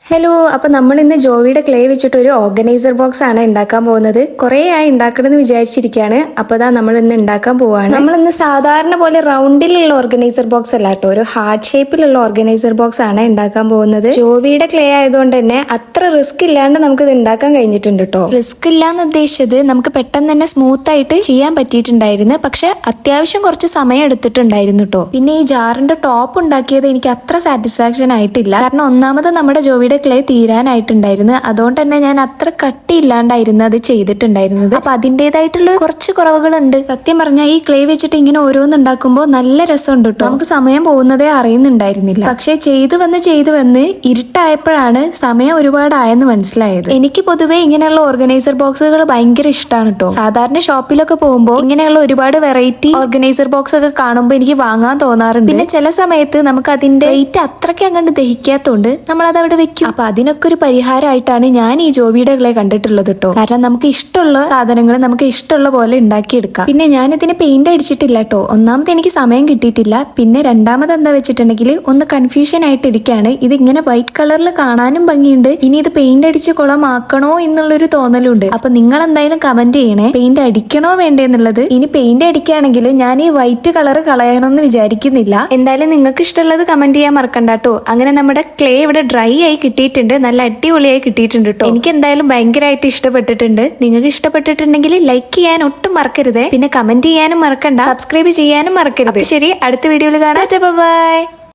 Hello, അപ്പോൾ നമ്മൾ ഇന്ന് ജോവിയുടെ ക്ലേ വെച്ചിട്ട് ഒരു ഓർഗനൈസർ ബോക്സ് ആണ് ഉണ്ടാക്കാൻ പോകുന്നത്. കുറേ ആയി ഉണ്ടാക്കണമെന്ന് വിചാരിച്ചിരിക്കുകയാണ്. അപ്പോൾ നമ്മൾ ഇന്ന് ഉണ്ടാക്കാൻ പോവാണ്. നമ്മൾ ഇന്ന് സാധാരണ പോലെ റൗണ്ടിലുള്ള ഓർഗനൈസർ ബോക്സ് അല്ല കേട്ടോ, ഒരു ഹാർട്ട് ഷേപ്പിലുള്ള ഓർഗനൈസർ ബോക്സ് ആണ് ഉണ്ടാക്കാൻ പോകുന്നത്. ജോവിയുടെ ക്ലേ ആയതുകൊണ്ട് തന്നെ അത്ര റിസ്ക് ഇല്ലാണ്ട് നമുക്ക് ഇത് ഉണ്ടാക്കാൻ കഴിഞ്ഞിട്ടുണ്ട് കേട്ടോ. റിസ്ക് ഇല്ലാന്ന് ഉദ്ദേശിച്ചത് നമുക്ക് പെട്ടെന്ന് തന്നെ സ്മൂത്ത് ആയിട്ട് ചെയ്യാൻ പറ്റിയിട്ടുണ്ടായിരുന്നു. പക്ഷെ അത്യാവശ്യം കുറച്ച് സമയം എടുത്തിട്ടുണ്ടായിരുന്നു കേട്ടോ. പിന്നെ ഈ ജാറിന്റെ ടോപ്പ് ഉണ്ടാക്കിയത് എനിക്ക് അത്ര സാറ്റിസ്ഫാക്ഷൻ ആയിട്ടില്ല. കാരണം ഒന്നാമത് നമ്മുടെ ജോവിയുടെ ക്ലേ തീരാനായിട്ടുണ്ടായിരുന്നു. അതുകൊണ്ട് തന്നെ ഞാൻ അത്ര കട്ടിയില്ലാണ്ടായിരുന്നു അത് ചെയ്തിട്ടുണ്ടായിരുന്നത്. അപ്പൊ അതിൻ്റെതായിട്ടുള്ള കുറച്ച് കുറവുകളുണ്ട്. സത്യം പറഞ്ഞാൽ ഈ ക്ലേ വെച്ചിട്ട് ഇങ്ങനെ ഓരോന്ന് ഉണ്ടാക്കുമ്പോൾ നല്ല രസമുണ്ട് കേട്ടോ. നമുക്ക് സമയം പോകുന്നതേ അറിയുന്നുണ്ടായിരുന്നില്ല. പക്ഷെ ചെയ്തു വന്ന് ഇരുട്ടായപ്പോഴാണ് സമയം ഒരുപാടായെന്ന് മനസ്സിലായത്. എനിക്ക് പൊതുവേ ഇങ്ങനെയുള്ള ഓർഗനൈസർ ബോക്സുകൾ ഭയങ്കര ഇഷ്ടമാണ് കേട്ടോ. സാധാരണ ഷോപ്പിലൊക്കെ പോകുമ്പോൾ ഇങ്ങനെയുള്ള ഒരുപാട് വെറൈറ്റി ഓർഗനൈസർ ബോക്സ് ഒക്കെ കാണുമ്പോൾ എനിക്ക് വാങ്ങാൻ തോന്നാറുണ്ട്. പിന്നെ ചില സമയത്ത് നമുക്ക് അതിന്റെ വെയിറ്റ് അത്രയ്ക്ക് അങ്ങോട്ട് ദഹിക്കാത്തോണ്ട് നമ്മൾ അത് അവിടെ വെക്കും. അപ്പൊ അതിനൊക്കെ ഒരു പരിഹാരമായിട്ടാണ് ഞാൻ ഈ ജോവിയുടെ ക്ലേ കണ്ടിട്ടുള്ളത് കേട്ടോ. കാരണം നമുക്ക് ഇഷ്ടമുള്ള സാധനങ്ങൾ നമുക്ക് ഇഷ്ടമുള്ള പോലെ ഉണ്ടാക്കിയെടുക്കാം. പിന്നെ ഞാൻ ഇതിന് പെയിന്റ് അടിച്ചിട്ടില്ല കേട്ടോ. ഒന്നാമത് എനിക്ക് സമയം കിട്ടിയിട്ടില്ല. പിന്നെ രണ്ടാമത് എന്താ വെച്ചിട്ടുണ്ടെങ്കിൽ ഒന്ന് കൺഫ്യൂഷൻ ആയിട്ടിരിക്കുകയാണ്. ഇത് ഇങ്ങനെ വൈറ്റ് കളറിൽ കാണാനും ഭംഗിയുണ്ട്. ഇനി ഇത് പെയിന്റ് അടിച്ച് കുളമാക്കണോ എന്നുള്ളൊരു തോന്നലുണ്ട്. അപ്പൊ നിങ്ങൾ എന്തായാലും കമന്റ് ചെയ്യണേ, പെയിന്റ് അടിക്കണോ വേണ്ടേ എന്നുള്ളത്. ഇനി പെയിന്റ് അടിക്കുകയാണെങ്കിൽ ഞാൻ ഈ വൈറ്റ് കളർ കളയണമെന്ന് വിചാരിക്കുന്നില്ല. എന്തായാലും നിങ്ങൾക്ക് ഇഷ്ടമുള്ളത് കമന്റ് ചെയ്യാൻ മറക്കണ്ട കേട്ടോ. അങ്ങനെ നമ്മുടെ ക്ലേ ഇവിടെ ഡ്രൈ ആയി കിട്ടിയിട്ടുണ്ട്. നല്ല അടിപൊളിയായി കിട്ടിയിട്ടുണ്ട് കേട്ടോ. എനിക്ക് എന്തായാലും ഭയങ്കരമായിട്ട് ഇഷ്ടപ്പെട്ടിട്ടുണ്ട്. നിങ്ങൾക്ക് ഇഷ്ടപ്പെട്ടിട്ടുണ്ടെങ്കിൽ ലൈക്ക് ചെയ്യാൻ ഒട്ടും മറക്കരുത്. പിന്നെ കമന്റ് ചെയ്യാനും മറക്കണ്ട, സബ്സ്ക്രൈബ് ചെയ്യാനും മറക്കരുത്. ശരി, അടുത്ത വീഡിയോയിൽ കാണാം. ബൈ.